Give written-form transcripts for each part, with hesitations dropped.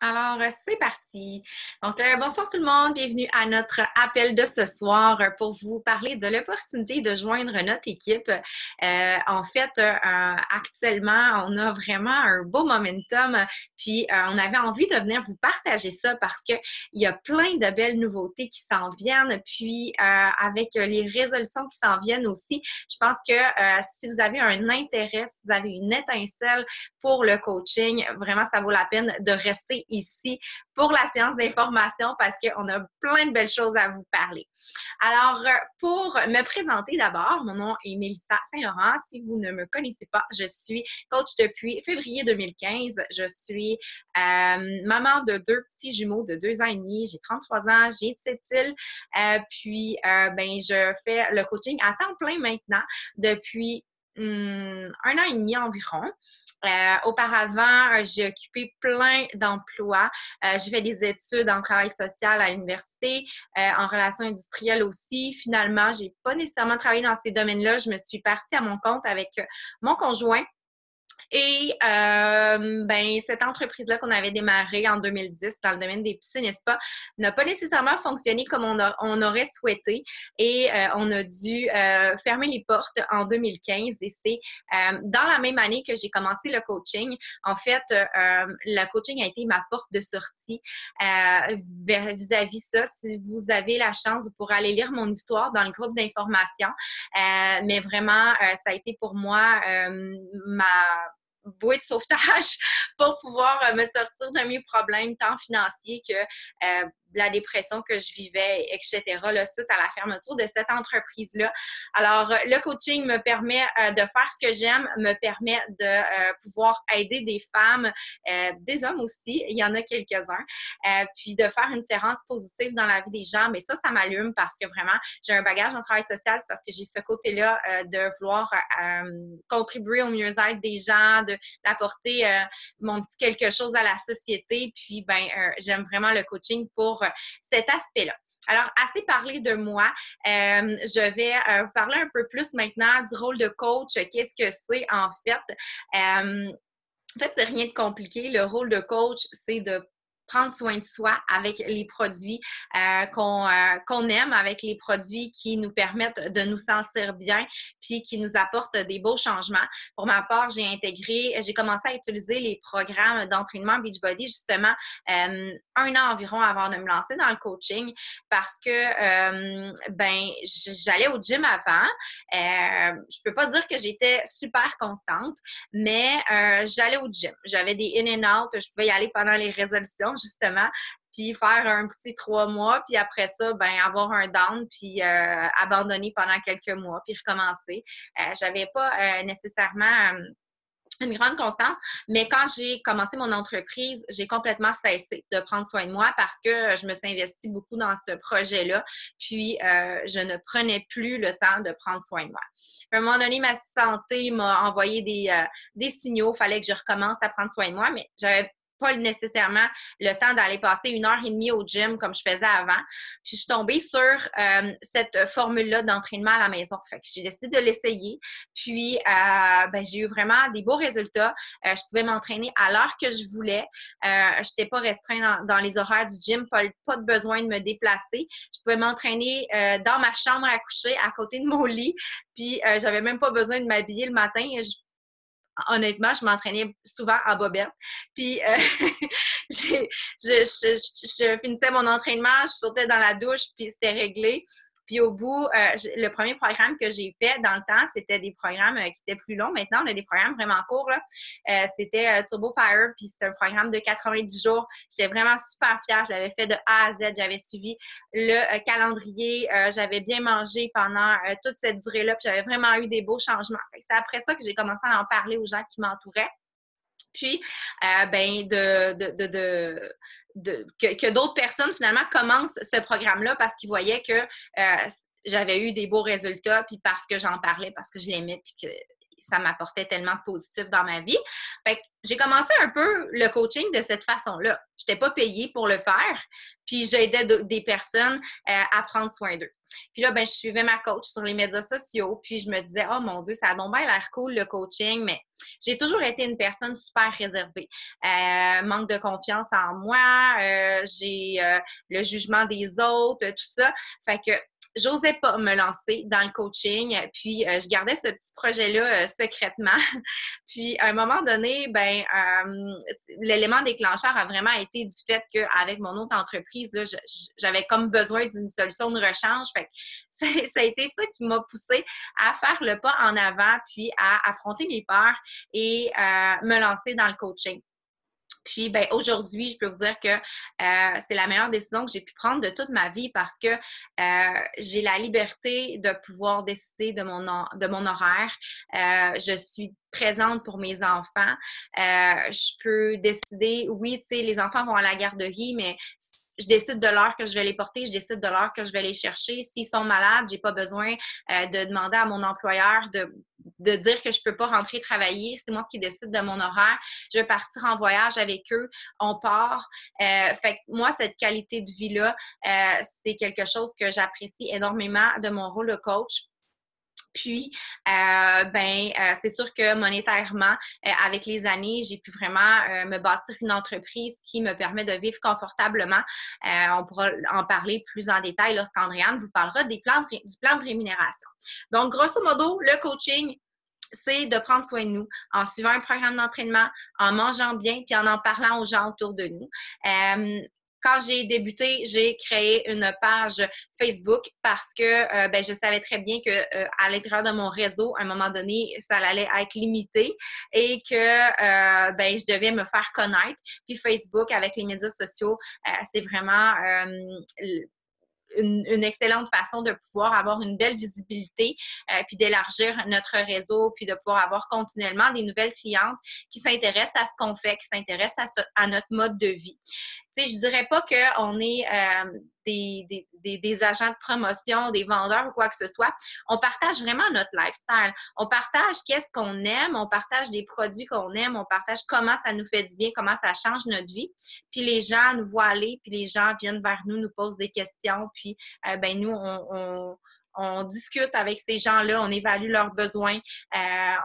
Alors, c'est parti. Donc, bonsoir tout le monde. Bienvenue à notre appel de ce soir pour vous parler de l'opportunité de joindre notre équipe. Actuellement, on a vraiment un beau momentum. Puis, on avait envie de venir vous partager ça parce qu'il y a plein de belles nouveautés qui s'en viennent. Puis, avec les résolutions qui s'en viennent aussi, je pense que si vous avez un intérêt, si vous avez une étincelle pour le coaching, vraiment, ça vaut la peine de rester ici pour la séance d'information parce qu'on a plein de belles choses à vous parler. Alors, pour me présenter d'abord, mon nom est Mélissa Saint-Laurent. Si vous ne me connaissez pas, je suis coach depuis février 2015. Je suis maman de deux petits jumeaux de 2 ans et demi. J'ai 33 ans, j'ai de cette île. Je fais le coaching à temps plein maintenant depuis 1 an et demi environ. Auparavant, j'ai occupé plein d'emplois. J'ai fait des études en travail social à l'université, en relations industrielles aussi. Finalement, j'ai pas nécessairement travaillé dans ces domaines-là. Je me suis partie à mon compte avec mon conjoint. Et cette entreprise-là qu'on avait démarrée en 2010 dans le domaine des piscines et spas n'a pas nécessairement fonctionné comme on aurait souhaité et on a dû fermer les portes en 2015 et c'est dans la même année que j'ai commencé le coaching. En fait, le coaching a été ma porte de sortie vis-à-vis ça. Si vous avez la chance, vous pourrez aller lire mon histoire dans le groupe d'information. Mais vraiment, ça a été pour moi ma bouée de sauvetage pour pouvoir me sortir de mes problèmes tant financiers que de la dépression que je vivais, etc., là, suite à la fermeture de cette entreprise-là. Alors, le coaching me permet de faire ce que j'aime, me permet de pouvoir aider des femmes, des hommes aussi, il y en a quelques-uns, puis de faire une différence positive dans la vie des gens. Mais ça m'allume parce que vraiment, j'ai un bagage en travail social, c'est parce que j'ai ce côté-là de vouloir contribuer au mieux-être des gens, d'apporter mon petit quelque chose à la société. Puis, j'aime vraiment le coaching pour cet aspect-là. Alors, assez parlé de moi, je vais vous parler un peu plus maintenant du rôle de coach. Qu'est-ce que c'est en fait? En fait, c'est rien de compliqué. Le rôle de coach, c'est de prendre soin de soi avec les produits qu'on aime, avec les produits qui nous permettent de nous sentir bien puis qui nous apportent des beaux changements. Pour ma part, j'ai commencé à utiliser les programmes d'entraînement Beachbody justement 1 an environ avant de me lancer dans le coaching parce que j'allais au gym avant. Je peux pas dire que j'étais super constante, mais j'allais au gym. J'avais des in and out, je pouvais y aller pendant les résolutions, justement, puis faire un petit 3 mois, puis après ça, avoir un down, puis abandonner pendant quelques mois, puis recommencer. J'avais pas nécessairement une grande constante, mais quand j'ai commencé mon entreprise, j'ai complètement cessé de prendre soin de moi parce que je me suis investie beaucoup dans ce projet-là, puis je ne prenais plus le temps de prendre soin de moi. À un moment donné, ma santé m'a envoyé des signaux, il fallait que je recommence à prendre soin de moi, mais j'avais pas nécessairement le temps d'aller passer 1 heure et demie au gym comme je faisais avant. Puis je suis tombée sur cette formule-là d'entraînement à la maison. Fait que j'ai décidé de l'essayer. Puis j'ai eu vraiment des beaux résultats. Je pouvais m'entraîner à l'heure que je voulais. Je n'étais pas restreinte dans les horaires du gym, pas de besoin de me déplacer. Je pouvais m'entraîner dans ma chambre à coucher, à côté de mon lit. Puis j'avais même pas besoin de m'habiller le matin. Honnêtement, je m'entraînais souvent en bobette. Puis, je finissais mon entraînement, je sautais dans la douche, puis c'était réglé. Puis au bout, le premier programme que j'ai fait dans le temps, c'était des programmes qui étaient plus longs. Maintenant, on a des programmes vraiment courts, là. C'était Turbo Fire, puis c'est un programme de 90 jours. J'étais vraiment super fière. Je l'avais fait de A à Z. J'avais suivi le calendrier. J'avais bien mangé pendant toute cette durée-là. Puis j'avais vraiment eu des beaux changements. Fait que c'est après ça que j'ai commencé à en parler aux gens qui m'entouraient. Puis, que d'autres personnes, finalement, commencent ce programme-là parce qu'ils voyaient que j'avais eu des beaux résultats, puis parce que j'en parlais, parce que je l'aimais, puis que ça m'apportait tellement de positif dans ma vie. Fait que j'ai commencé un peu le coaching de cette façon-là. Je n'étais pas payée pour le faire, puis j'aidais des personnes à prendre soin d'eux. Puis là, je suivais ma coach sur les médias sociaux, puis je me disais, oh mon Dieu, ça a donc bien l'air cool le coaching, mais j'ai toujours été une personne super réservée. Manque de confiance en moi, j'ai le jugement des autres, tout ça. Fait que j'osais pas me lancer dans le coaching, puis je gardais ce petit projet-là secrètement. Puis à un moment donné, ben l'élément déclencheur a vraiment été du fait qu'avec mon autre entreprise, là, j'avais comme besoin d'une solution de rechange. Fait que ça a été ça qui m'a poussée à faire le pas en avant, puis à affronter mes peurs et me lancer dans le coaching. Puis, ben, aujourd'hui, je peux vous dire que c'est la meilleure décision que j'ai pu prendre de toute ma vie parce que j'ai la liberté de pouvoir décider de mon horaire. Je suis présente pour mes enfants. Je peux décider, oui, tu sais, les enfants vont à la garderie, mais je décide de l'heure que je vais les porter, je décide de l'heure que je vais les chercher. S'ils sont malades, j'ai pas besoin de demander à mon employeur de dire que je peux pas rentrer travailler. C'est moi qui décide de mon horaire. Je vais partir en voyage avec eux. On part. Fait que moi, cette qualité de vie-là, c'est quelque chose que j'apprécie énormément de mon rôle de coach. Puis, c'est sûr que monétairement, avec les années, j'ai pu vraiment me bâtir une entreprise qui me permet de vivre confortablement. On pourra en parler plus en détail lorsqu'Andréane vous parlera du plan de rémunération. Donc, grosso modo, le coaching, c'est de prendre soin de nous en suivant un programme d'entraînement, en mangeant bien, puis en parlant aux gens autour de nous. Quand j'ai débuté, j'ai créé une page Facebook parce que je savais très bien que à l'intérieur de mon réseau, à un moment donné, ça allait être limité et que je devais me faire connaître. Puis Facebook, avec les médias sociaux, c'est vraiment une excellente façon de pouvoir avoir une belle visibilité, puis d'élargir notre réseau, puis de pouvoir avoir continuellement des nouvelles clientes qui s'intéressent à ce qu'on fait, qui s'intéressent à notre mode de vie. Tu sais, je dirais pas qu'on est des agents de promotion, des vendeurs ou quoi que ce soit. On partage vraiment notre lifestyle. On partage qu'est-ce qu'on aime, on partage des produits qu'on aime, on partage comment ça nous fait du bien, comment ça change notre vie. Puis les gens nous voient aller, puis les gens viennent vers nous, nous posent des questions, puis nous, on discute avec ces gens-là, on évalue leurs besoins,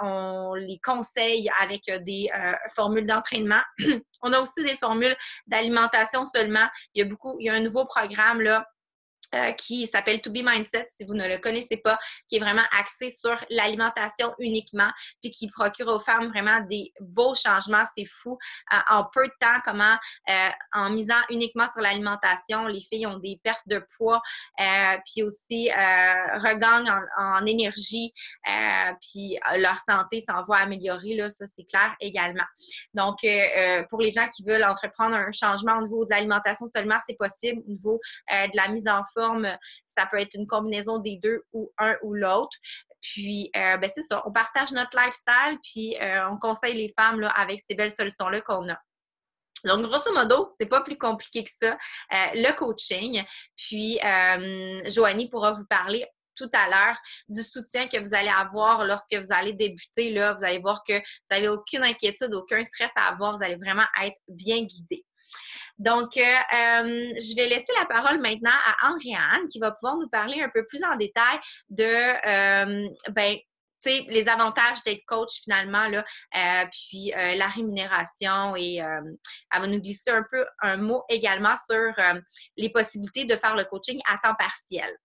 on les conseille avec des formules d'entraînement. On a aussi des formules d'alimentation seulement. Il y a un nouveau programme là, qui s'appelle To Be Mindset, si vous ne le connaissez pas, qui est vraiment axé sur l'alimentation uniquement, puis qui procure aux femmes vraiment des beaux changements. C'est fou. En peu de temps, comment, en misant uniquement sur l'alimentation, les filles ont des pertes de poids, puis aussi regagnent en énergie, puis leur santé s'en va améliorer, là, ça c'est clair également. Donc, pour les gens qui veulent entreprendre un changement au niveau de l'alimentation seulement, c'est possible. Au niveau de la mise en forme, ça peut être une combinaison des deux ou un ou l'autre. Puis, c'est ça, on partage notre lifestyle, puis on conseille les femmes là, avec ces belles solutions-là qu'on a. Donc, grosso modo, c'est pas plus compliqué que ça, le coaching. Puis, Joanie pourra vous parler tout à l'heure du soutien que vous allez avoir lorsque vous allez débuter. Là, vous allez voir que vous n'avez aucune inquiétude, aucun stress à avoir. Vous allez vraiment être bien guidé. Donc, je vais laisser la parole maintenant à Andréane qui va pouvoir nous parler un peu plus en détail de, les avantages d'être coach finalement, là, puis la rémunération et elle va nous glisser un peu un mot également sur les possibilités de faire le coaching à temps partiel.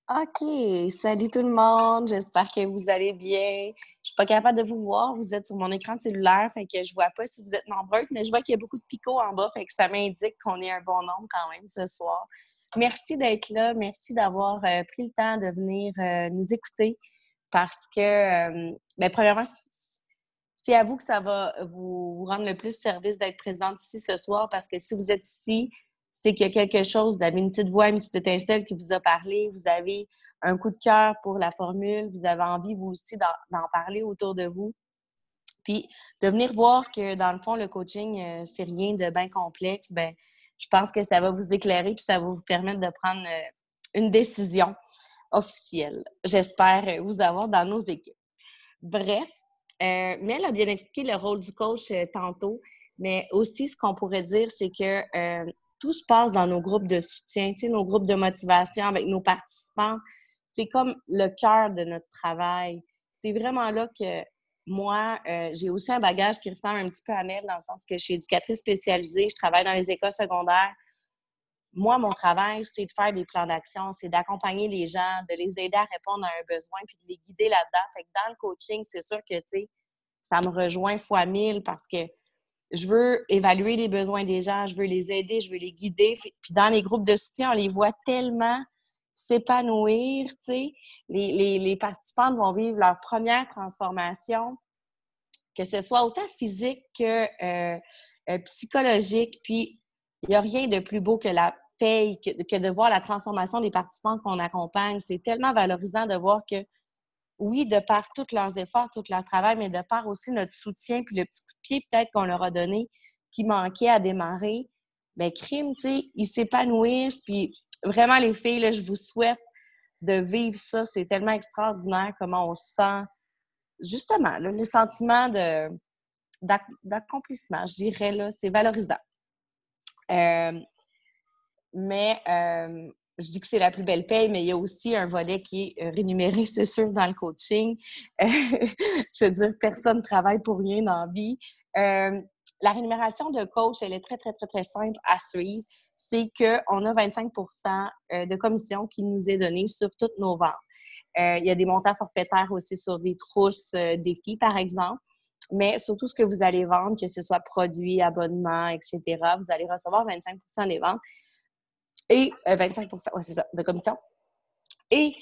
OK, salut tout le monde, j'espère que vous allez bien. Je suis pas capable de vous voir, vous êtes sur mon écran de cellulaire, fait que je vois pas si vous êtes nombreuses, mais je vois qu'il y a beaucoup de picots en bas, fait que ça m'indique qu'on est un bon nombre quand même ce soir. Merci d'être là, merci d'avoir pris le temps de venir nous écouter parce que, premièrement, c'est à vous que ça va vous rendre le plus service d'être présente ici ce soir parce que si vous êtes ici, c'est qu'il y a quelque chose, vous avez une petite voix, une petite étincelle qui vous a parlé, vous avez un coup de cœur pour la formule, vous avez envie, vous aussi, d'en parler autour de vous. Puis, de venir voir que, dans le fond, le coaching, c'est rien de bien complexe, je pense que ça va vous éclairer puis ça va vous permettre de prendre une décision officielle. J'espère vous avoir dans nos équipes. Bref, Mel a bien expliqué le rôle du coach tantôt, mais aussi, ce qu'on pourrait dire, c'est que tout se passe dans nos groupes de soutien, nos groupes de motivation avec nos participants. c'est comme le cœur de notre travail. C'est vraiment là que moi, j'ai aussi un bagage qui ressemble un petit peu à Mel, dans le sens que je suis éducatrice spécialisée, je travaille dans les écoles secondaires. Moi, mon travail, c'est de faire des plans d'action, c'est d'accompagner les gens, de les aider à répondre à un besoin, puis de les guider là-dedans. Fait que dans le coaching, c'est sûr que, tu sais, ça me rejoint fois 1000 parce que je veux évaluer les besoins des gens, je veux les aider, je veux les guider. Puis dans les groupes de soutien, on les voit tellement s'épanouir, tu sais. Les participantes vont vivre leur première transformation, que ce soit autant physique que psychologique. Puis il n'y a rien de plus beau que la paye, que de voir la transformation des participants qu'on accompagne. C'est tellement valorisant de voir que, oui, de par tous leurs efforts, tout leur travail, mais de par aussi notre soutien, puis le petit coup de pied peut-être qu'on leur a donné, qui manquait à démarrer, bien, crime, tu sais, ils s'épanouissent. Puis vraiment, les filles, là, je vous souhaite de vivre ça. C'est tellement extraordinaire comment on se sent, justement, là, le sentiment d'accomplissement, je dirais, là, c'est valorisant. Mais je dis que c'est la plus belle paye, mais il y a aussi un volet qui est rémunéré, c'est sûr, dans le coaching. Je veux dire, personne ne travaille pour rien dans la vie. La rémunération de coach, elle est très, très, très, très simple à suivre. C'est qu'on a 25 de commission qui nous est donnée sur toutes nos ventes. Il y a des montants forfaitaires aussi sur des trousses défis, par exemple. Mais surtout ce que vous allez vendre, que ce soit produits, abonnements, etc., vous allez recevoir 25 des ventes. Et 25 ouais, c'est ça, de commission. Et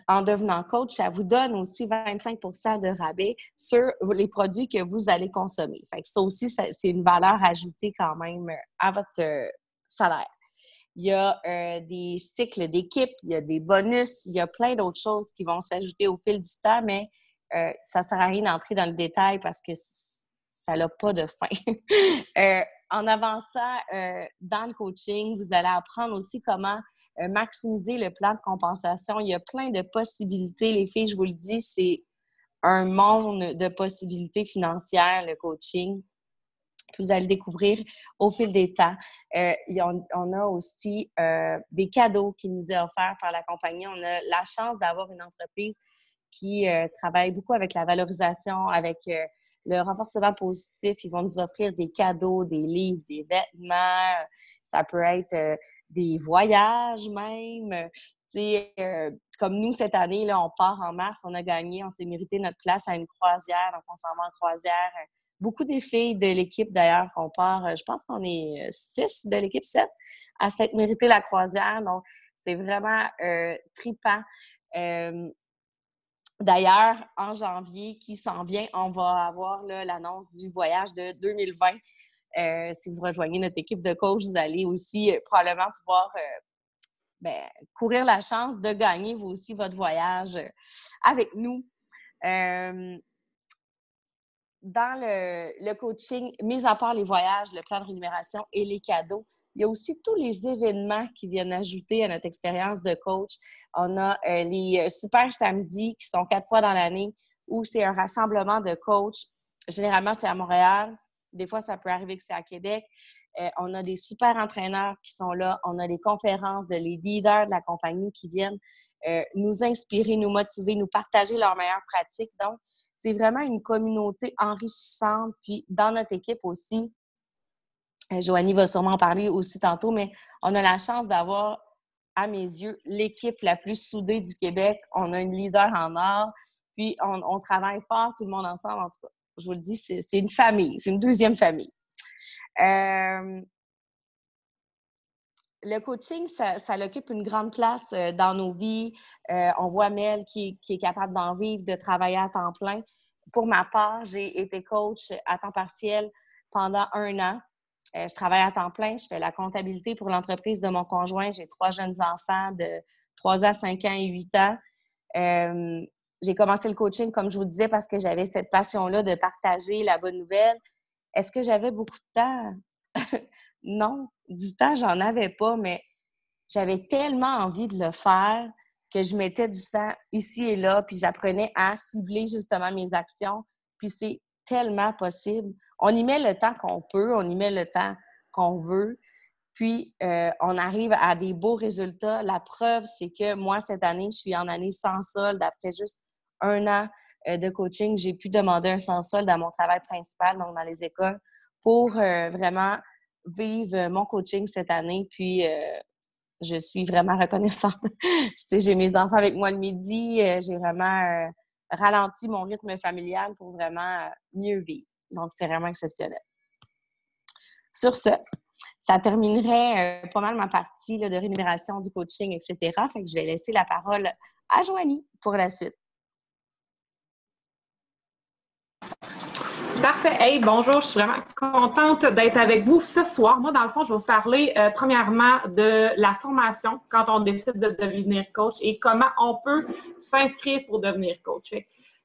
en devenant coach, ça vous donne aussi 25 de rabais sur les produits que vous allez consommer. Fait que ça aussi, c'est une valeur ajoutée quand même à votre salaire. Il y a des cycles d'équipe, il y a des bonus, il y a plein d'autres choses qui vont s'ajouter au fil du temps, mais ça ne sert à rien d'entrer dans le détail parce que ça n'a pas de fin. En avançant dans le coaching, vous allez apprendre aussi comment maximiser le plan de compensation. Il y a plein de possibilités. Les filles, je vous le dis, c'est un monde de possibilités financières, le coaching. Puis vous allez le découvrir au fil des temps. On a aussi des cadeaux qui nous est offerts par la compagnie. On a la chance d'avoir une entreprise qui travaille beaucoup avec la valorisation, avec le renforcement positif. Ils vont nous offrir des cadeaux, des livres, des vêtements. Ça peut être des voyages même. Comme nous, cette année, là, on part en mars, on a gagné, on s'est mérité notre place à une croisière. Donc, on s'en va en croisière. Beaucoup des filles de l'équipe, d'ailleurs, qu'on part, je pense qu'on est 6 de l'équipe, 7, à s'être mérité la croisière. Donc, c'est vraiment trippant. D'ailleurs, en janvier, qui s'en vient, on va avoir là, l'annonce du voyage de 2020. Si vous rejoignez notre équipe de coach, vous allez aussi probablement pouvoir courir la chance de gagner vous aussi votre voyage avec nous. Dans le coaching, mis à part les voyages, le plan de rémunération et les cadeaux, il y a aussi tous les événements qui viennent ajouter à notre expérience de coach. On a les super samedis qui sont 4 fois dans l'année où c'est un rassemblement de coachs. Généralement, c'est à Montréal. Des fois, ça peut arriver que c'est à Québec. On a des super entraîneurs qui sont là. On a des conférences de les leaders de la compagnie qui viennent nous inspirer, nous motiver, nous partager leurs meilleures pratiques. Donc, c'est vraiment une communauté enrichissante. Puis, dans notre équipe aussi, Joanie va sûrement en parler aussi tantôt, mais on a la chance d'avoir, à mes yeux, l'équipe la plus soudée du Québec. On a une leader en or, puis on travaille fort, tout le monde ensemble. En tout cas, je vous le dis, c'est une famille, c'est une deuxième famille. Le coaching, ça occupe une grande place dans nos vies. On voit Mel qui est capable d'en vivre, de travailler à temps plein. Pour ma part, j'ai été coach à temps partiel pendant 1 an. Je travaille à temps plein. Je fais la comptabilité pour l'entreprise de mon conjoint. J'ai 3 jeunes enfants de 3 ans, 5 ans et 8 ans. J'ai commencé le coaching, comme je vous disais, parce que j'avais cette passion-là de partager la bonne nouvelle. Est-ce que j'avais beaucoup de temps? Non, du temps, j'en avais pas, mais j'avais tellement envie de le faire que je mettais du sang ici et là, puis j'apprenais à cibler justement mes actions. Puis c'est tellement possible. On y met le temps qu'on peut, on y met le temps qu'on veut. Puis, on arrive à des beaux résultats. La preuve, c'est que moi, cette année, je suis en année sans solde. Après juste 1 an de coaching, j'ai pu demander un sans solde à mon travail principal, donc dans les écoles, pour vraiment vivre mon coaching cette année. Puis, je suis vraiment reconnaissante. Tu sais, j'ai mes enfants avec moi le midi. J'ai vraiment ralenti mon rythme familial pour vraiment mieux vivre. Donc, c'est vraiment exceptionnel. Sur ce, ça terminerait pas mal ma partie là, de rémunération du coaching, etc. Fait que je vais laisser la parole à Joanie pour la suite. Parfait. Hey, bonjour, je suis vraiment contente d'être avec vous ce soir. Moi, dans le fond, je vais vous parler premièrement de la formation quand on décide de devenir coach et comment on peut s'inscrire pour devenir coach.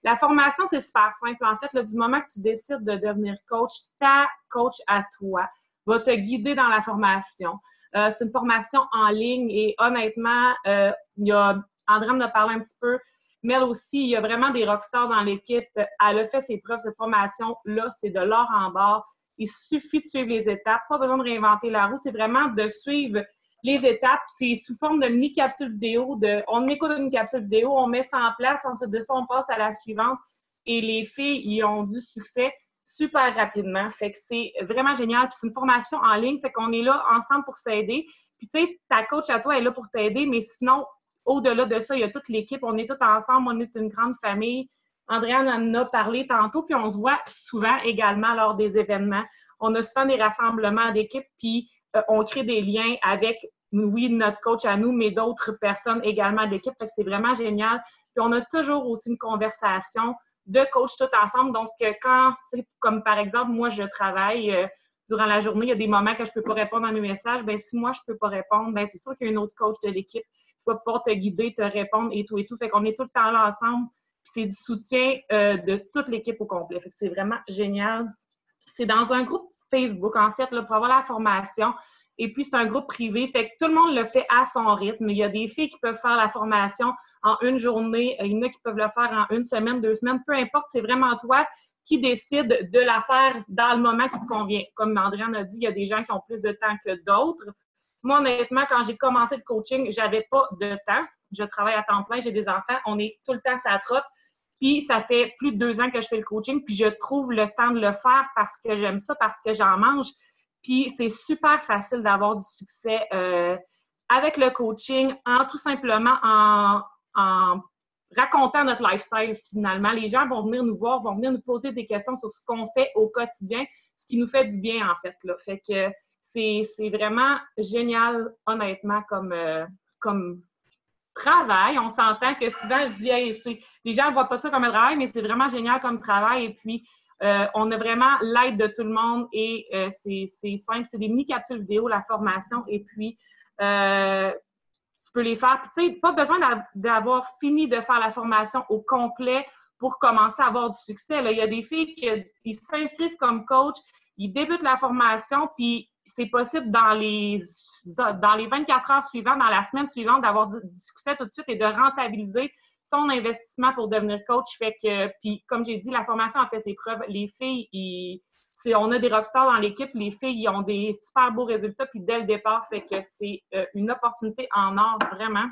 La formation, c'est super simple. En fait, là, du moment que tu décides de devenir coach, ta coach à toi va te guider dans la formation. C'est une formation en ligne et honnêtement, André m'en a parlé un petit peu. Mel aussi, il y a vraiment des rockstars dans l'équipe. Elle a fait ses preuves, cette formation-là, c'est de l'or en barre. Il suffit de suivre les étapes, pas besoin de réinventer la roue, c'est vraiment de suivre les étapes. C'est sous forme de mini-capsule vidéo. On écoute une capsule vidéo, on met ça en place, ensuite de ça, on passe à la suivante. Et les filles, ils ont du succès super rapidement. Fait que c'est vraiment génial. Puis c'est une formation en ligne, fait qu'on est là ensemble pour s'aider. Puis tu sais, ta coach à toi est là pour t'aider, mais sinon, au-delà de ça, il y a toute l'équipe, on est tous ensemble, on est une grande famille. Andréane en a parlé tantôt, puis on se voit souvent également lors des événements. On a souvent des rassemblements d'équipe, puis on crée des liens avec, oui, notre coach à nous, mais d'autres personnes également de l'équipe. Fait que c'est vraiment génial. Puis on a toujours aussi une conversation de coach tout ensemble. Donc, quand, comme par exemple, moi, je travaille durant la journée, il y a des moments que je ne peux pas répondre à mes messages. Bien, si moi, je ne peux pas répondre, bien, c'est sûr qu'il y a un autre coach de l'équipe qui va pouvoir te guider, te répondre et tout et tout. Fait qu'on est tout le temps là ensemble. C'est du soutien de toute l'équipe au complet. Fait que c'est vraiment génial. C'est dans un groupe Facebook, en fait, là, pour avoir la formation. Et puis, c'est un groupe privé. Fait que tout le monde le fait à son rythme. Il y a des filles qui peuvent faire la formation en une journée. Il y en a qui peuvent le faire en 1 semaine, 2 semaines. Peu importe, c'est vraiment toi qui décide de la faire dans le moment qui te convient. Comme Andréane a dit, il y a des gens qui ont plus de temps que d'autres. Moi, honnêtement, quand j'ai commencé le coaching, j'avais pas de temps. Je travaille à temps plein, j'ai des enfants. On est tout le temps sur la trotte. Puis, ça fait plus de 2 ans que je fais le coaching. Puis, je trouve le temps de le faire parce que j'aime ça, parce que j'en mange. Puis, c'est super facile d'avoir du succès avec le coaching, tout simplement en racontant notre lifestyle, finalement. Les gens vont venir nous voir, vont venir nous poser des questions sur ce qu'on fait au quotidien, ce qui nous fait du bien, en fait, là. Fait que c'est vraiment génial, honnêtement, comme travail. On s'entend que souvent, je dis, hey, les gens ne voient pas ça comme un travail, mais c'est vraiment génial comme travail. Et puis, on a vraiment l'aide de tout le monde et c'est simple. C'est des mini-capsules vidéo, la formation. Et puis, tu peux les faire. Puis, tu sais, pas besoin d'avoir fini de faire la formation au complet pour commencer à avoir du succès. Là. Il y a des filles qui s'inscrivent comme coach, ils débutent la formation, puis c'est possible dans les 24 heures suivantes, dans la semaine suivante, d'avoir du succès tout de suite et de rentabiliser son investissement pour devenir coach. Fait que, puis comme j'ai dit, la formation a fait ses preuves. Les filles, on a des rockstars dans l'équipe. Les filles, ils ont des super beaux résultats, puis dès le départ, fait que c'est une opportunité en or, vraiment.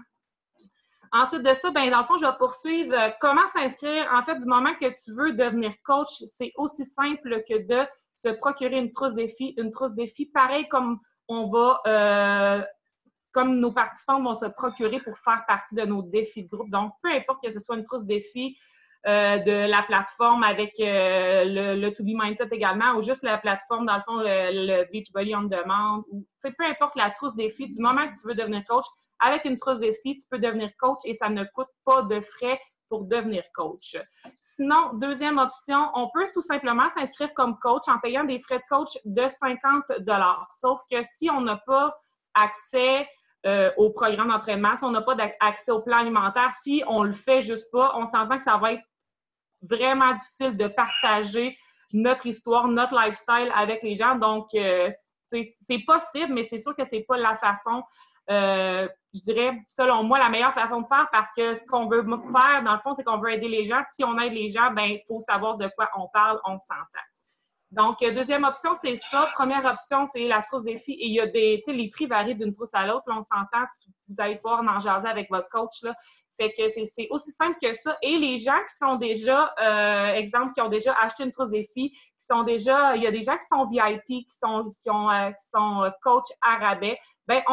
Ensuite de ça, ben dans le fond, je vais poursuivre comment s'inscrire. En fait, du moment que tu veux devenir coach, c'est aussi simple que de se procurer une trousse défi. Une trousse défi, pareil comme comme nos participants vont se procurer pour faire partie de nos défis de groupe. Donc, peu importe que ce soit une trousse défi de la plateforme avec le To Be Mindset également, ou juste la plateforme, dans le fond, le Beachbody on Demand, ou peu importe la trousse défi, du moment que tu veux devenir coach, avec une trousse défi, tu peux devenir coach et ça ne coûte pas de frais pour devenir coach. Sinon, deuxième option, on peut tout simplement s'inscrire comme coach en payant des frais de coach de 50 $. Sauf que si on n'a pas accès au programme d'entraînement, si on n'a pas accès au plan alimentaire, si on le fait juste pas, on s'entend que ça va être vraiment difficile de partager notre histoire, notre lifestyle avec les gens. Donc, c'est possible, mais c'est sûr que c'est pas la façon, je dirais, selon moi, la meilleure façon de faire parce que ce qu'on veut faire, dans le fond, c'est qu'on veut aider les gens. Si on aide les gens, ben il faut savoir de quoi on parle, on s'entend. Donc, deuxième option, c'est ça. Première option, c'est la trousse défi. Et il y a des, tu sais, les prix varient d'une trousse à l'autre. Là, on s'entend, vous allez pouvoir en jaser avec votre coach, là. Fait que c'est aussi simple que ça. Et les gens qui sont déjà, exemple, qui ont déjà acheté une trousse défi, qui sont déjà, il y a des gens qui sont VIP, qui sont coach à rabais, ben,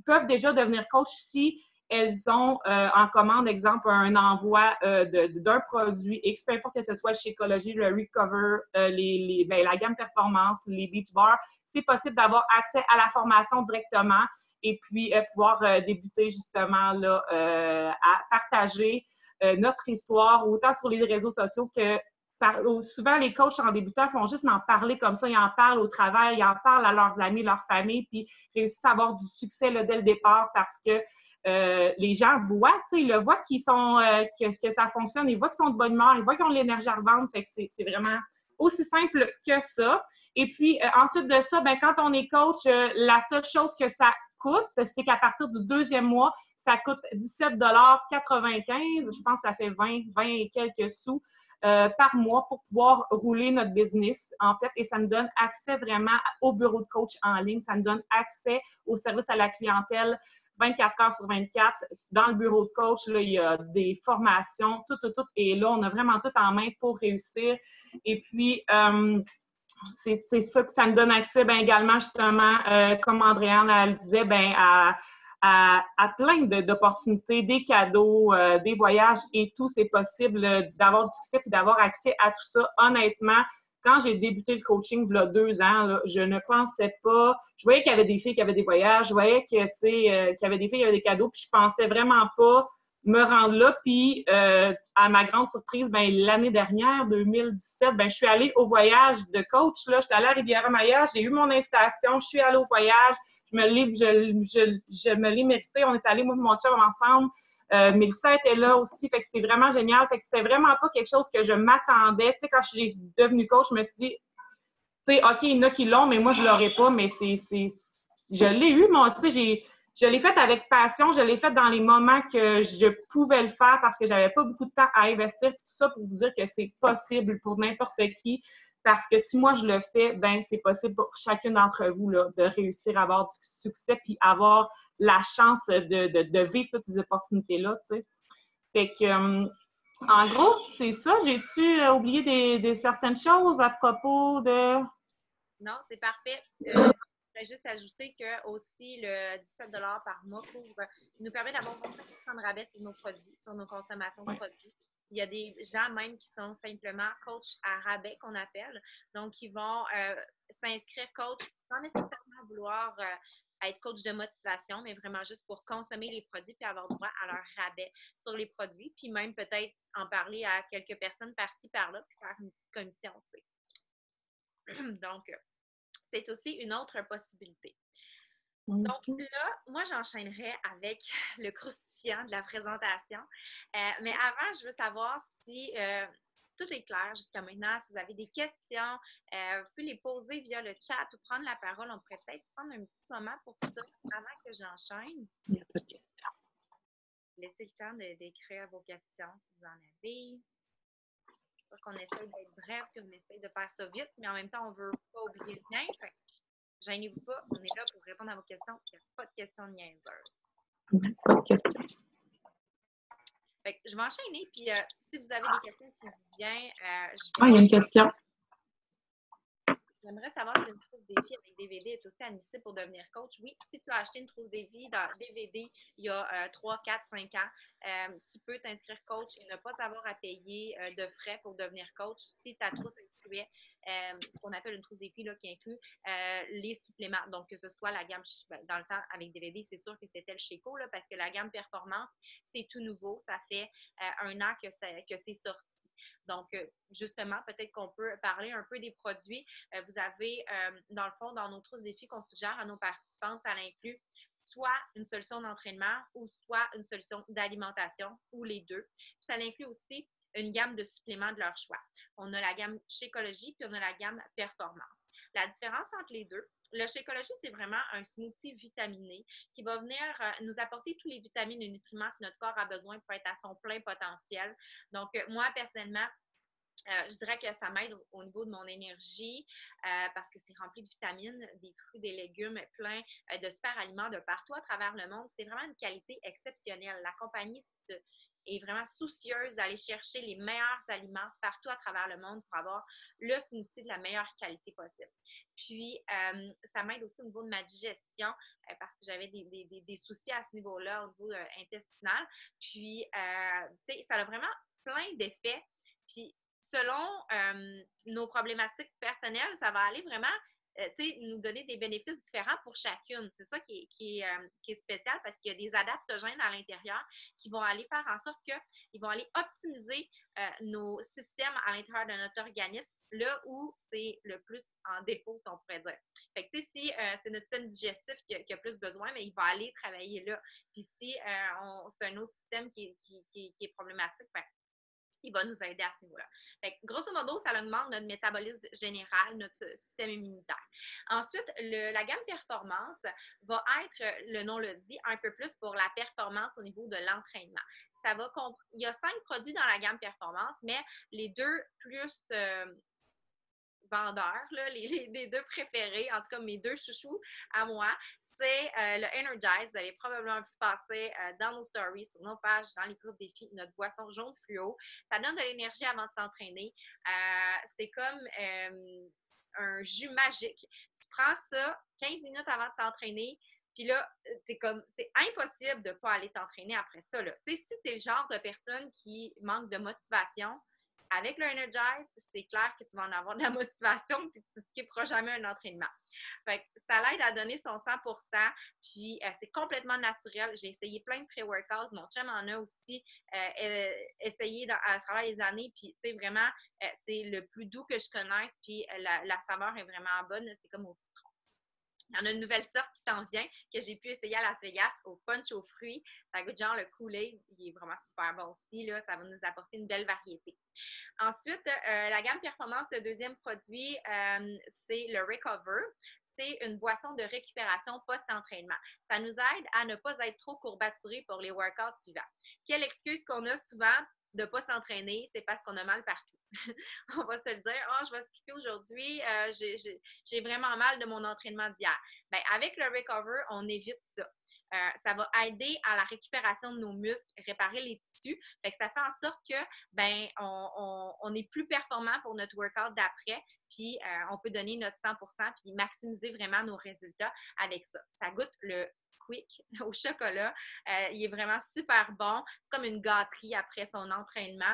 peuvent déjà devenir coach si elles ont en commande, exemple, un envoi d'un produit X, peu importe que ce soit le Shakeology, le Recover, la gamme performance, les Beach Bars, c'est possible d'avoir accès à la formation directement et puis pouvoir débuter justement là, à partager notre histoire, autant sur les réseaux sociaux que souvent, les coachs en débutant font juste en parler comme ça. Ils en parlent au travail, ils en parlent à leurs amis, leur famille, puis réussissent à avoir du succès là, dès le départ parce que les gens voient, tu sais, ils le voient que ça fonctionne, ils voient qu'ils sont de bonne humeur, ils voient qu'ils ont de l'énergie à revendre. Fait que c'est vraiment aussi simple que ça. Et puis, ensuite de ça, ben, quand on est coach, la seule chose que ça coûte, c'est qu'à partir du deuxième mois, ça coûte 17,95 $. Je pense que ça fait 20 et quelques sous par mois pour pouvoir rouler notre business, en fait. Et ça nous donne accès vraiment au bureau de coach en ligne. Ça nous donne accès au service à la clientèle 24 heures sur 24. Dans le bureau de coach, là, il y a des formations, tout. Et là, on a vraiment tout en main pour réussir. Et puis, c'est ça que ça me donne accès également, justement, comme Andréane elle disait, à plein d'opportunités, des cadeaux, des voyages et tout. C'est possible d'avoir du succès et d'avoir accès à tout ça. Honnêtement, quand j'ai débuté le coaching il y a 2 ans, là, je ne pensais pas. Je voyais qu'il y avait des filles qui avaient des voyages, je voyais que, tu sais, qu'il y avait des filles qui avaient des cadeaux, puis je pensais vraiment pas me rendre là. Puis, à ma grande surprise, l'année dernière, 2017, je suis allée au voyage de coach. Là, j'étais allée à Riviera-Maya, j'ai eu mon invitation, je suis allée au voyage, je me l'ai mérité. On est allés, moi et mon chum, ensemble. Mélissa était là aussi, fait que c'était vraiment génial. Fait que c'était vraiment pas quelque chose que je m'attendais. Tu sais, quand je suis devenue coach, je me suis dit, tu sais, OK, il y en a qui l'ont, mais moi, je l'aurais pas, mais je l'ai eu, moi, tu sais, je l'ai fait avec passion, je l'ai fait dans les moments que je pouvais le faire parce que j'avais pas beaucoup de temps à investir. Tout ça pour vous dire que c'est possible pour n'importe qui. Parce que si moi je le fais, c'est possible pour chacune d'entre vous là, de réussir à avoir du succès puis avoir la chance de vivre toutes ces opportunités-là, tu sais. Fait que, en gros, c'est ça. J'ai-tu oublié des certaines choses à propos de... Non, c'est parfait. Je voudrais juste ajouter que aussi le 17 par mois nous permet d'avoir 25 % de rabais sur nos produits, sur nos consommations de produits. Il y a des gens même qui sont simplement coach à rabais qu'on appelle. Donc, ils vont s'inscrire coach sans nécessairement vouloir être coach de motivation, mais vraiment juste pour consommer les produits puis avoir droit à leur rabais sur les produits. Puis même peut-être en parler à quelques personnes par-ci, par-là, puis faire une petite commission, tu sais. Donc, c'est aussi une autre possibilité. Donc là, moi, j'enchaînerai avec le croustillant de la présentation. Mais avant, je veux savoir si tout est clair jusqu'à maintenant. Si vous avez des questions, vous pouvez les poser via le chat ou prendre la parole. On pourrait peut-être prendre un petit moment pour ça avant que j'enchaîne. Il n'y a pas de questions. Laissez le temps d'écrire vos questions si vous en avez. Je crois qu'on essaie d'être bref puis on essaie de faire ça vite, mais en même temps, on ne veut pas oublier rien. Gênez-vous pas, on est là pour répondre à vos questions. Il n'y a pas de questions niaiseuses. Pas de questions. Fait que je vais enchaîner, puis si vous avez des questions qui vous viennent, il y a une question. J'aimerais savoir si une trousse défi avec DVD est aussi admissible pour devenir coach. Oui, si tu as acheté une trousse défi dans DVD il y a 3, 4, 5 ans, tu peux t'inscrire coach et ne pas avoir à payer de frais pour devenir coach si ta trousse incluait ce qu'on appelle une trousse défi là, qui inclut les suppléments. Donc, que ce soit la gamme, dans le temps avec DVD, c'est sûr que c'était le Sheco là, parce que la gamme performance, c'est tout nouveau. Ça fait 1 an que c'est sorti. Donc, justement, peut-être qu'on peut parler un peu des produits. Vous avez, dans le fond, dans nos trousses défis qu'on suggère à nos participants, ça inclut soit une solution d'entraînement ou soit une solution d'alimentation ou les deux. Puis ça inclut aussi une gamme de suppléments de leur choix. On a la gamme Shakeology puis on a la gamme Performance. La différence entre les deux, le Shakeology, c'est vraiment un smoothie vitaminé qui va venir nous apporter tous les vitamines et nutriments que notre corps a besoin pour être à son plein potentiel. Donc, moi, personnellement, Je dirais que ça m'aide au niveau de mon énergie parce que c'est rempli de vitamines, des fruits, des légumes, plein de super aliments de partout à travers le monde. C'est vraiment une qualité exceptionnelle. La compagnie est vraiment soucieuse d'aller chercher les meilleurs aliments partout à travers le monde pour avoir le smoothie de la meilleure qualité possible. Puis, ça m'aide aussi au niveau de ma digestion parce que j'avais des soucis à ce niveau-là, au niveau intestinal. Puis, tu sais, ça a vraiment plein d'effets. Puis, selon nos problématiques personnelles, ça va aller vraiment nous donner des bénéfices différents pour chacune. C'est ça qui est spécial parce qu'il y a des adaptogènes à l'intérieur qui vont aller faire en sorte qu'ils vont aller optimiser nos systèmes à l'intérieur de notre organisme, là où c'est le plus en défaut, on pourrait dire. Fait que, si c'est notre système digestif qui a plus besoin, mais il va aller travailler là. Puis si c'est un autre système qui est problématique, ben, il va nous aider à ce niveau-là. Fait que, grosso modo, ça augmente notre métabolisme général, notre système immunitaire. Ensuite, la gamme performance va être, le nom le dit, un peu plus pour la performance au niveau de l'entraînement. Il y a 5 produits dans la gamme performance, mais les deux plus vendeurs, là, les deux préférés, en tout cas mes deux chouchous à moi, c'est le Energize. Vous avez probablement vu passer dans nos stories, sur nos pages, dans les groupes défis, notre boisson jaune fluo. Ça donne de l'énergie avant de s'entraîner. C'est comme un jus magique. Tu prends ça 15 minutes avant de t'entraîner, puis là, c'est impossible de ne pas aller t'entraîner après ça. Tu sais, si tu es le genre de personne qui manque de motivation, avec le Energize, c'est clair que tu vas en avoir de la motivation puis tu ne skipperas jamais un entraînement. Fait que ça l'aide à donner son 100%, puis c'est complètement naturel. J'ai essayé plein de pré-workouts, mon chum en a aussi essayé à travers les années, puis tu sais, vraiment, c'est le plus doux que je connaisse, puis la saveur est vraiment bonne, c'est comme au citron. Il y en a une nouvelle sorte qui s'en vient, que j'ai pu essayer à Las Vegas, au punch aux fruits. Ça goûte genre le Kool-Aid. Il est vraiment super bon aussi. Là. Ça va nous apporter une belle variété. Ensuite, la gamme performance, le deuxième produit, c'est le Recover. C'est une boisson de récupération post-entraînement. Ça nous aide à ne pas être trop courbaturé pour les workouts suivants. Quelle excuse qu'on a souvent de ne pas s'entraîner, c'est parce qu'on a mal partout. On va se le dire, je vais skipper aujourd'hui, j'ai vraiment mal de mon entraînement d'hier. Bien, avec le Recover, on évite ça. Ça va aider à la récupération de nos muscles, réparer les tissus. Fait que ça fait en sorte que ben on est plus performant pour notre workout d'après, puis on peut donner notre 100% puis maximiser vraiment nos résultats avec ça. Ça goûte le quick au chocolat. Il est vraiment super bon. C'est comme une gâterie après son entraînement.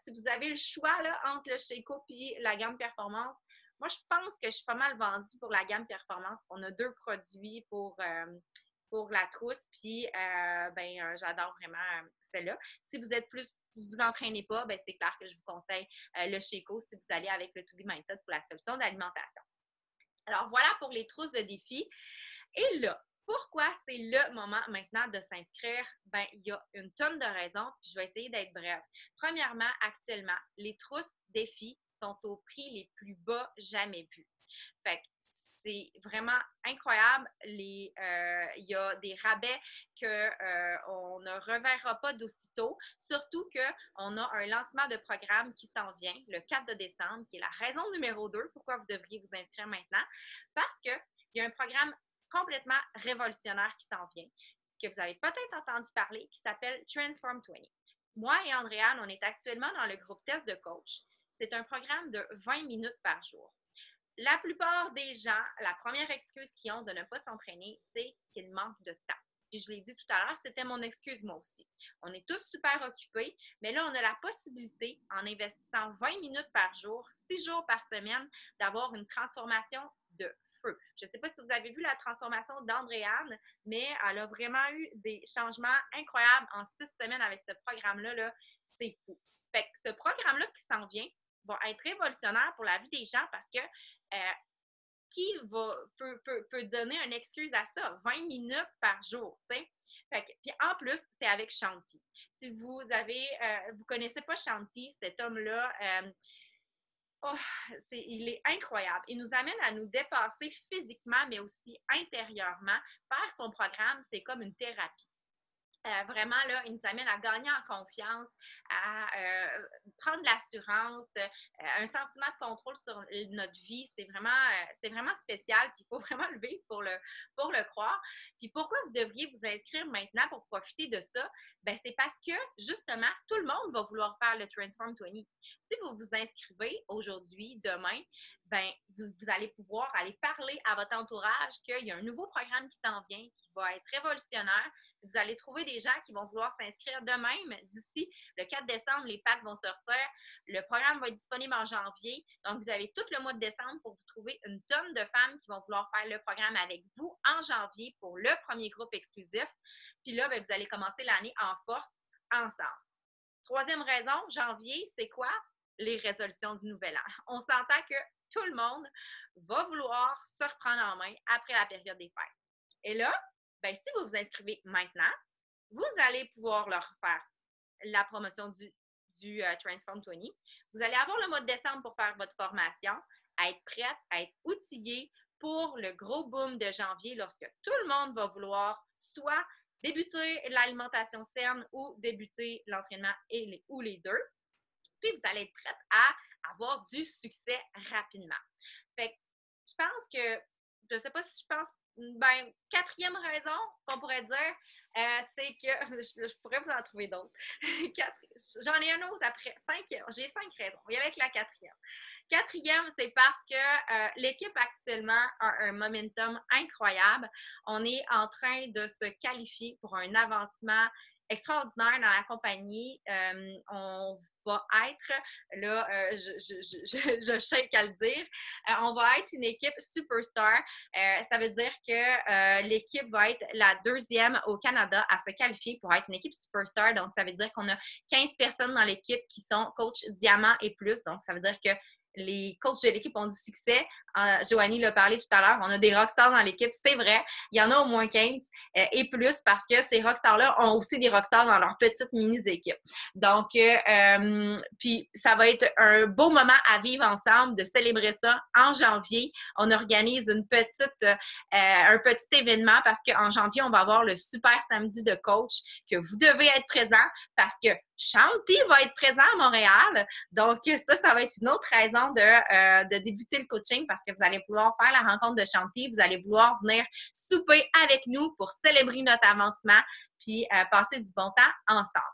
Si vous avez le choix là, entre le Shaco et la gamme performance, moi, je pense que je suis pas mal vendue pour la gamme performance. On a 2 produits pour la trousse, puis j'adore vraiment celle-là. Si vous êtes plus, vous vous entraînez pas, ben c'est clair que je vous conseille le Shaco si vous allez avec le To Be Mindset pour la solution d'alimentation. Alors, voilà pour les trousses de défis. Et là, pourquoi c'est le moment maintenant de s'inscrire? Ben, il y a une tonne de raisons, puis je vais essayer d'être brève. Premièrement, actuellement, les trousses défis sont au prix les plus bas jamais vus. Fait que c'est vraiment incroyable. Il y a des rabais qu'on ne reverra pas d'aussitôt, surtout qu'on a un lancement de programme qui s'en vient le 4 décembre, qui est la raison numéro 2 pourquoi vous devriez vous inscrire maintenant, parce qu'il y a un programme complètement révolutionnaire qui s'en vient, que vous avez peut-être entendu parler, qui s'appelle Transform 20. Moi et Andréane, on est actuellement dans le groupe test de coach. C'est un programme de 20 minutes par jour. La plupart des gens, la première excuse qu'ils ont de ne pas s'entraîner, c'est qu'ils manquent de temps. Puis je l'ai dit tout à l'heure, c'était mon excuse moi aussi. On est tous super occupés, mais là, on a la possibilité, en investissant 20 minutes par jour, 6 jours par semaine, d'avoir une transformation de feu. Je ne sais pas si vous avez vu la transformation d'Andréane, mais elle a vraiment eu des changements incroyables en 6 semaines avec ce programme-là. Là, c'est fou. Fait que ce programme-là qui s'en vient va être révolutionnaire pour la vie des gens parce que qui peut donner une excuse à ça? 20 minutes par jour, tu sais? Puis en plus, c'est avec Shanti. Si vous connaissez pas Shanti, cet homme-là, il est incroyable. Il nous amène à nous dépasser physiquement, mais aussi intérieurement. Faire son programme, c'est comme une thérapie. Vraiment, là, il nous amène à gagner en confiance, à prendre de l'assurance, un sentiment de contrôle sur notre vie. C'est vraiment spécial, puis il faut vraiment le vivre pour le croire. Puis pourquoi vous devriez vous inscrire maintenant pour profiter de ça? Bien, c'est parce que, justement, tout le monde va vouloir faire le Transform 20. Si vous vous inscrivez aujourd'hui, demain, bien, vous allez pouvoir aller parler à votre entourage qu'il y a un nouveau programme qui s'en vient, qui va être révolutionnaire. Vous allez trouver des gens qui vont vouloir s'inscrire de même. D'ici le 4 décembre, les packs vont sortir. Le programme va être disponible en janvier. Donc, vous avez tout le mois de décembre pour vous trouver une tonne de femmes qui vont vouloir faire le programme avec vous en janvier pour le premier groupe exclusif. Puis là, bien, vous allez commencer l'année en force ensemble. Troisième raison, janvier, c'est quoi? Les résolutions du nouvel an. On s'entend que tout le monde va vouloir se reprendre en main après la période des fêtes. Et là, bien, si vous vous inscrivez maintenant, vous allez pouvoir leur faire la promotion du Transform 20. Vous allez avoir le mois de décembre pour faire votre formation, à être prête, à être outillée pour le gros boom de janvier lorsque tout le monde va vouloir soit débuter l'alimentation saine ou débuter l'entraînement ou les deux. Puis, vous allez être prête à avoir du succès rapidement. Fait que je pense que, je ne sais pas si je pense, ben, quatrième raison qu'on pourrait dire, c'est que, je pourrais vous en trouver d'autres. J'en ai un autre après. J'ai 5 raisons. On va y aller avec la quatrième. Quatrième, c'est parce que l'équipe actuellement a un momentum incroyable. On est en train de se qualifier pour un avancement extraordinaire dans la compagnie. On va être, là, je shake à le dire, on va être une équipe superstar. Ça veut dire que l'équipe va être la deuxième au Canada à se qualifier pour être une équipe superstar. Donc, ça veut dire qu'on a 15 personnes dans l'équipe qui sont coach diamant et plus. Donc, ça veut dire que les coachs de l'équipe ont du succès. Joanie l'a parlé tout à l'heure, on a des rockstars dans l'équipe, c'est vrai. Il y en a au moins 15 et plus parce que ces rockstars-là ont aussi des rockstars dans leurs petites mini-équipes. Donc, puis ça va être un beau moment à vivre ensemble, de célébrer ça en janvier. On organise un petit événement parce qu'en janvier, on va avoir le super samedi de coach que vous devez être présent parce que Shanti va être présent à Montréal. Donc, ça va être une autre raison de débuter le coaching parce que vous allez vouloir faire la rencontre de Shanti. Vous allez vouloir venir souper avec nous pour célébrer notre avancement puis passer du bon temps ensemble.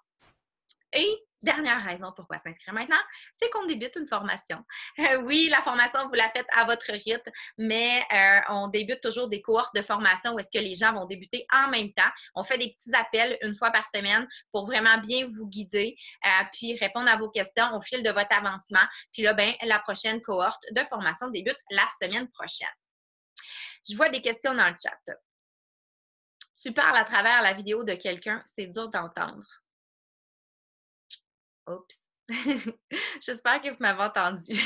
Et dernière raison pourquoi s'inscrire maintenant, c'est qu'on débute une formation. Oui, la formation, vous la faites à votre rythme, mais on débute toujours des cohortes de formation où est-ce que les gens vont débuter en même temps. On fait des petits appels une fois par semaine pour vraiment bien vous guider, puis répondre à vos questions au fil de votre avancement. Puis là, ben, la prochaine cohorte de formation débute la semaine prochaine. Je vois des questions dans le chat. Tu parles à travers la vidéo de quelqu'un, c'est dur d'entendre. Oups. J'espère que vous m'avez entendu.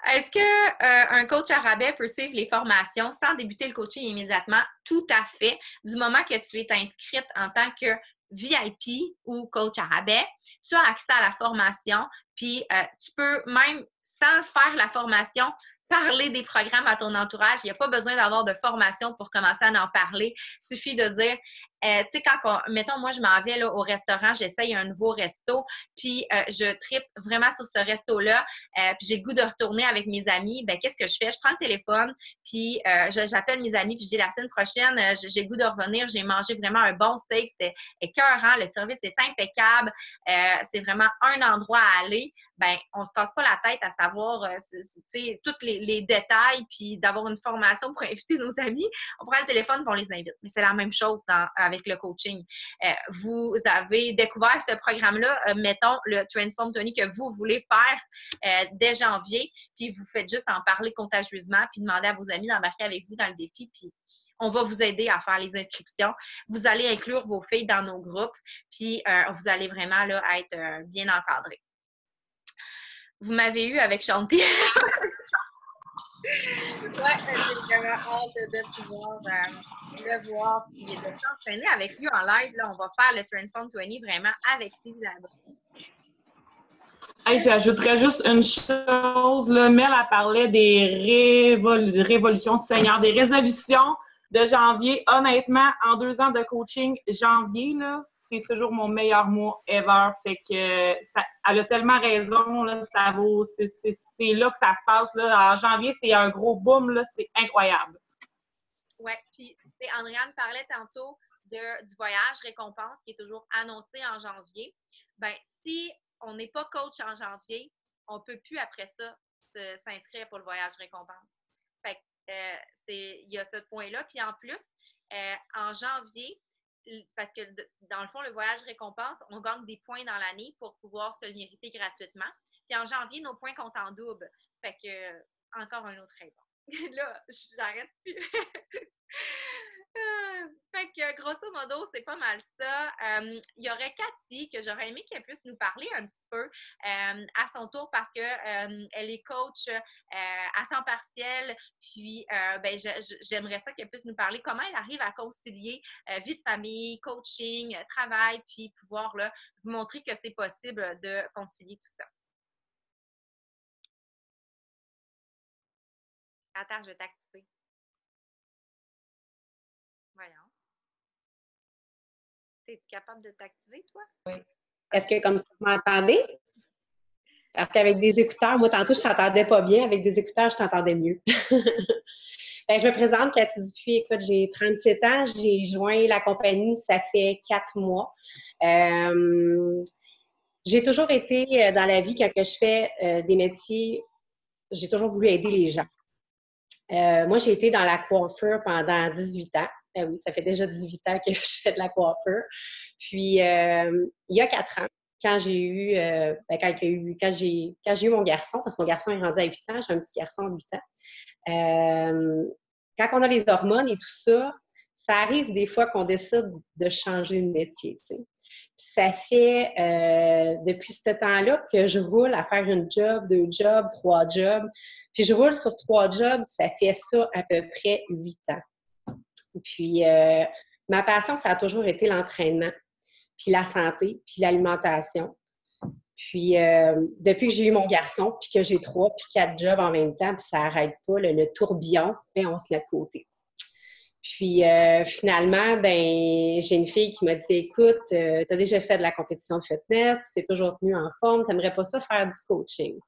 Est-ce qu'un coach à rabais peut suivre les formations sans débuter le coaching immédiatement? Tout à fait. Du moment que tu es inscrite en tant que VIP ou coach à rabais, tu as accès à la formation, puis tu peux même, sans faire la formation, parler des programmes à ton entourage. Il n'y a pas besoin d'avoir de formation pour commencer à en parler. Il suffit de dire, tu sais, mettons, moi, je m'en vais là, au restaurant, j'essaye un nouveau resto, puis je tripe vraiment sur ce resto-là, puis j'ai le goût de retourner avec mes amis. Ben qu'est-ce que je fais? Je prends le téléphone, puis j'appelle mes amis, puis je dis la semaine prochaine, j'ai le goût de revenir, j'ai mangé vraiment un bon steak, c'était écœurant, le service est impeccable, c'est vraiment un endroit à aller. Ben on se casse pas la tête à savoir, tu sais, tous les détails, puis d'avoir une formation pour inviter nos amis. On prend le téléphone, puis on les invite. Mais c'est la même chose avec le coaching. Vous avez découvert ce programme-là, mettons le Transform 20 que vous voulez faire dès janvier, puis vous faites juste en parler contagieusement, puis demander à vos amis d'embarquer avec vous dans le défi, puis on va vous aider à faire les inscriptions. Vous allez inclure vos filles dans nos groupes, puis vous allez vraiment là, être bien encadrés. Vous m'avez eu avec Shanti. Ouais, j'ai vraiment hâte de pouvoir le voir et de s'entraîner avec lui en live. Là, on va faire le Transform 20 vraiment avec lui là-bas. Hey, j'ajouterais juste une chose. Là. Mel a parlé des révolutions, Seigneur, des résolutions. de janvier. Honnêtement, en 2 ans de coaching, janvier, là, c'est toujours mon meilleur mois ever. Fait que elle a tellement raison, là, ça vaut, c'est là que ça se passe. Là. En janvier, c'est un gros boom, là, c'est incroyable. Oui, puis Andréane parlait tantôt du voyage récompense qui est toujours annoncé en janvier. Bien, si on n'est pas coach en janvier, on ne peut plus après ça s'inscrire pour le voyage récompense. Fait que il y a ce point-là. Puis en plus, en janvier, parce que dans le fond, le voyage récompense, on gagne des points dans l'année pour pouvoir se le mériter gratuitement. Puis en janvier, nos points comptent en double. Fait que, encore une autre raison. Là, j'arrête plus. Fait que, grosso modo, c'est pas mal ça. Il y aurait Cathy, que j'aurais aimé qu'elle puisse nous parler un petit peu à son tour parce que elle est coach à temps partiel. Puis, ben, j'aimerais ça qu'elle puisse nous parler comment elle arrive à concilier vie de famille, coaching, travail, puis pouvoir là, vous montrer que c'est possible de concilier tout ça. Attends, je vais t'activer. Voyons. Es-tu capable de t'activer, toi? Oui. Est-ce que comme ça, vous m'entendez? Parce qu'avec des écouteurs, moi, tantôt, je ne t'entendais pas bien. Avec des écouteurs, je t'entendais mieux. Bien, je me présente, Cathy Dupuis. Écoute, j'ai 37 ans. J'ai joint la compagnie, ça fait 4 mois. J'ai toujours été dans la vie, quand je fais des métiers, j'ai toujours voulu aider les gens. Moi, j'ai été dans la coiffure pendant 18 ans. Oui, ça fait déjà 18 ans que je fais de la coiffure. Puis, il y a 4 ans, quand j'ai eu, quand j'ai eu mon garçon, parce que mon garçon est rendu à 8 ans, j'ai un petit garçon à 8 ans. Quand on a les hormones et tout ça, ça arrive des fois qu'on décide de changer de métier, tu sais. Puis ça fait depuis ce temps-là que je roule à faire une job, 2 jobs, 3 jobs. Puis je roule sur 3 jobs, ça fait ça à peu près 8 ans. Puis ma passion, ça a toujours été l'entraînement, puis la santé, puis l'alimentation. Puis depuis que j'ai eu mon garçon, puis que j'ai 3 puis 4 jobs en même temps, puis ça n'arrête pas, le tourbillon, bien, on se met de côté. Puis finalement, ben j'ai une fille qui m'a dit, écoute, tu as déjà fait de la compétition de fitness, tu t'es toujours tenue en forme, tu n'aimerais pas ça faire du coaching?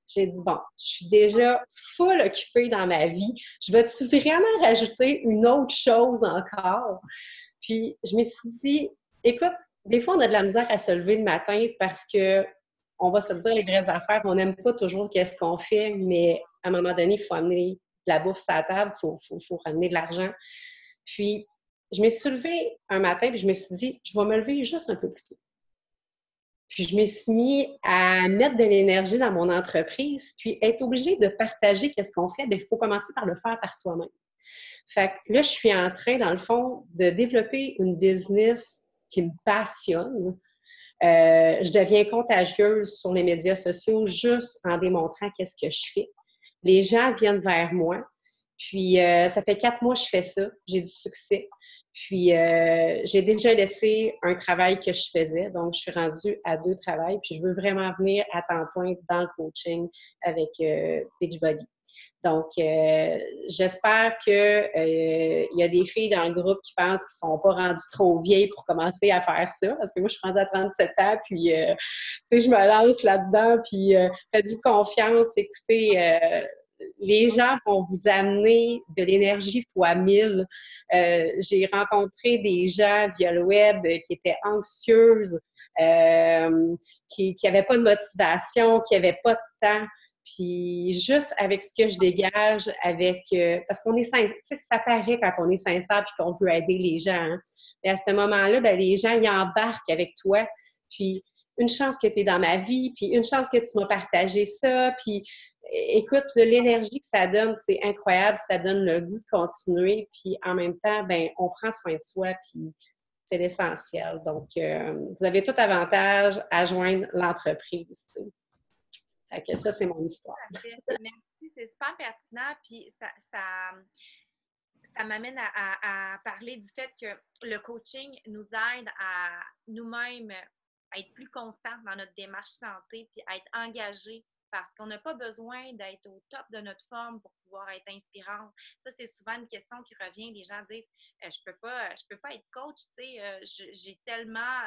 J'ai dit, bon, je suis déjà full occupée dans ma vie. Je vais-tu vraiment rajouter une autre chose encore? Puis je me suis dit, écoute, des fois, on a de la misère à se lever le matin parce que on va se dire les vraies affaires. On n'aime pas toujours qu'est-ce qu'on fait, mais à un moment donné, il faut amener de la bouffe sur la table, il faut ramener de l'argent. Puis, je me suis levée un matin et je me suis dit, je vais me lever juste un peu plus tôt. Puis, je me suis mis à mettre de l'énergie dans mon entreprise, puis être obligée de partager qu'est-ce qu'on fait, bien, il faut commencer par le faire par soi-même. Fait que là, je suis en train, dans le fond, de développer une business qui me passionne. Je deviens contagieuse sur les médias sociaux juste en démontrant qu'est-ce que je fais. Les gens viennent vers moi. Puis, ça fait 4 mois que je fais ça. J'ai du succès. Puis, j'ai déjà laissé un travail que je faisais. Donc, je suis rendue à 2 travails. Puis, je veux vraiment venir à temps plein dans le coaching avec Beachbody. Donc, j'espère qu'il y a des filles dans le groupe qui pensent qu'ils ne sont pas rendues trop vieilles pour commencer à faire ça. Parce que moi, je suis rendue à 37 ans. Puis, tu sais, je me lance là-dedans. Puis, faites-vous confiance. Écoutez, les gens vont vous amener de l'énergie fois 1000. J'ai rencontré des gens via le web qui étaient anxieuses, qui n'avaient pas de motivation, qui n'avaient pas de temps. Puis juste avec ce que je dégage, parce qu'on est sincère, tu sais, ça paraît quand on est sincère puis qu'on peut aider les gens. Hein. Et à ce moment-là, ben, les gens, ils embarquent avec toi. Puis une chance que tu es dans ma vie, puis une chance que tu m'as partagé ça, puis écoute, l'énergie que ça donne, c'est incroyable, ça donne le goût de continuer, puis en même temps, ben on prend soin de soi, puis c'est l'essentiel. Donc, vous avez tout avantage à joindre l'entreprise, tu sais. Fait que ça, c'est mon histoire. Merci, c'est super pertinent, puis ça m'amène à parler du fait que le coaching nous aide à nous-mêmes à être plus constants dans notre démarche santé, puis à être engagés parce qu'on n'a pas besoin d'être au top de notre forme pour pouvoir être inspirante. Ça, c'est souvent une question qui revient. Les gens disent je peux pas être coach, tu sais, j'ai tellement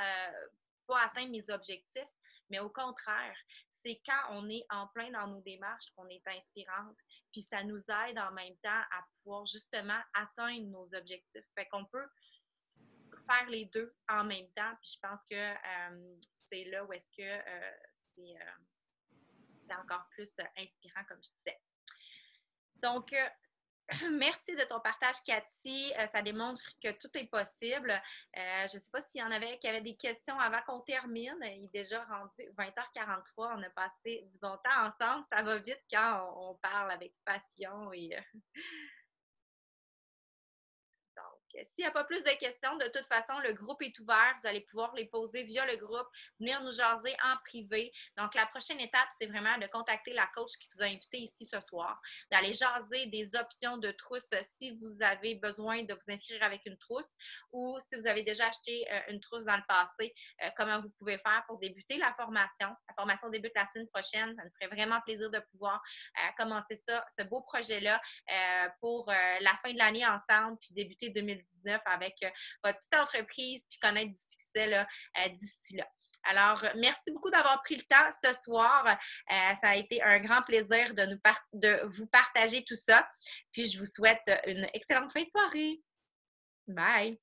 pas atteint mes objectifs. Mais au contraire, c'est quand on est en plein dans nos démarches qu'on est inspirante. Puis ça nous aide en même temps à pouvoir justement atteindre nos objectifs. Fait qu'on peut faire les deux en même temps. Puis je pense que c'est là où est-ce que c'est encore plus inspirant, comme je disais. Donc, merci de ton partage, Cathy. Ça démontre que tout est possible. Je ne sais pas s'il y en avait qui avaient des questions avant qu'on termine. Il est déjà rendu 20h43. On a passé du bon temps ensemble. Ça va vite quand on parle avec passion et s'il n'y a pas plus de questions, de toute façon, le groupe est ouvert. Vous allez pouvoir les poser via le groupe, venir nous jaser en privé. Donc, la prochaine étape, c'est vraiment de contacter la coach qui vous a invité ici ce soir, d'aller jaser des options de trousse si vous avez besoin de vous inscrire avec une trousse ou si vous avez déjà acheté une trousse dans le passé, comment vous pouvez faire pour débuter la formation. La formation débute la semaine prochaine. Ça nous ferait vraiment plaisir de pouvoir commencer ça, ce beau projet-là pour la fin de l'année ensemble puis débuter 2019 avec votre petite entreprise puis connaître du succès là, d'ici là. Alors, merci beaucoup d'avoir pris le temps ce soir. Ça a été un grand plaisir de vous partager tout ça. Puis, je vous souhaite une excellente fin de soirée. Bye!